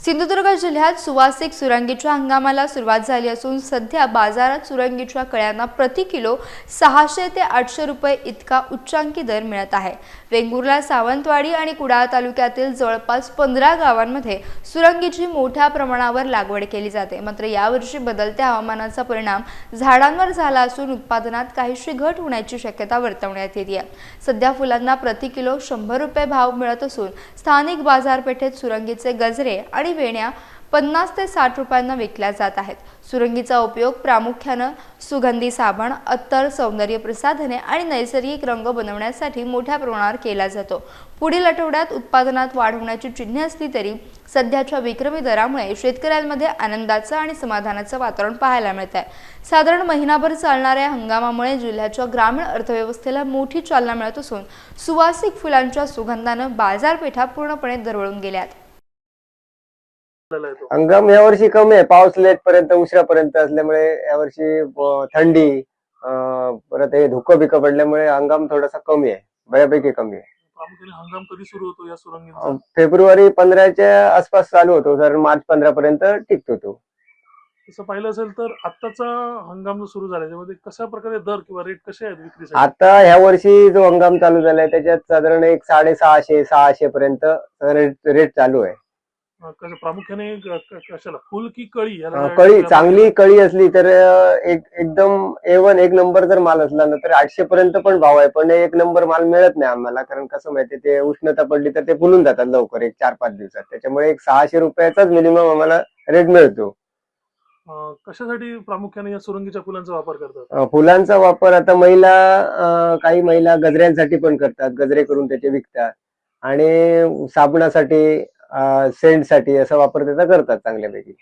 सिंधुदुर्ग जिल्ह्यात सुवासिक सुरंगीच्या हंगामाला सुरुवात झाली असून सध्या बाजारात सुरंगीच्या कळ्यांना प्रति किलो 600 ते 800 रुपये इतका उच्चांकी दर मिळत आहे। वेंगुर्ला, सावंतवाडी आणि कुडाळ तालुक्यातील जवळपास 15 गावांमध्ये सुरंगीची मोठ्या प्रमाणावर लागवड केली जाते। मात्र यावर्षी बदलत्या हवामानाचा परिणाम झाडांवर झाला असून उत्पादनात काहीशी घट होण्याची शक्यता वर्तवण्यात येते आहे। सध्या फुलांना प्रति किलो 100 रुपये भाव मिळत असून स्थानिक बाजारपेठेत सुरंगीचे गजरे आणि वेण्या 50 ते 60 रुपयांना विकल्या जात आहेत। सुरंगीचा उपयोग प्रामुख्याने सुगंधी साबण, अत्तर, सौंदर्य प्रसाधने आणि नैसर्गिक रंग बनवण्यासाठी मोठ्या प्रमाणावर केला जातो। पुढील आठवड्यात उत्पादनात वाढ होण्याची चिन्हे असली तरी सध्याच्या विक्रमी दरामुळे शेतकऱ्यांमध्ये आनंदाचं आणि समाधानाचं वातावरण पाहायला मिळत आहे। साधारण महिनाभर चालणाऱ्या हंगामामुळे जिल्ह्याच्या ग्रामीण अर्थव्यवस्थेला मोठी चालना मिळत असून सुवासिक फुलांच्या सुगंधाने बाजारपेठा पूर्णपणे दरवळून गेल्यात। हंगाम यावर्षी कमी आहे। पाऊस लेट पर्यंत उशिरापर्यंत असल्यामुळे यावर्षी थंडी परत हे धुकं बिकं पडल्यामुळे हंगाम थोडासा कमी आहे, बऱ्यापैकी कमी आहे। प्रामुख्याने हंगाम कधी सुरू होतो या सुरंगीचा? फेब्रुवारी 15च्या आसपास चालू होतो, तर मार्च 15 पर्यंत टिकतो तो। तसं पाहिलं असेल तर आत्ताचा हंगाम जो सुरू झाला त्यामध्ये कशा प्रकारे दर किंवा रेट कसे आहेत विक्रीसाठी? आता ह्या वर्षी जो हंगाम चालू झालाय त्याच्यात साधारण एक 650-600 पर्यंत रेट चालू आहे। प्रामुख्याने कशाला, फुल की कळी? कळी चांगली कळी असली तर एकदम A1 एक नंबर जर माल असला ना तर 800 पर्यंत पण भाव आहे। पण एक नंबर माल मिळत नाही आम्हाला, कारण कसं माहितीये ते उष्णता पडली तर ते फुलून जातात लवकर, एक 4-5 दिवसात। त्याच्यामुळे एक 600 रुपयाचाच मिनिमम आम्हाला रेट मिळतो। कशासाठी प्रामुख्याने या सुरंगीच्या फुलांचा वापर करतात? फुलांचा वापर आता काही महिला गजऱ्यांसाठी पण करतात, गजरे करून त्याचे विकतात आणि साबणासाठी, सेंटसाठी असा वापर त्याचा करतात चांगल्यापैकी।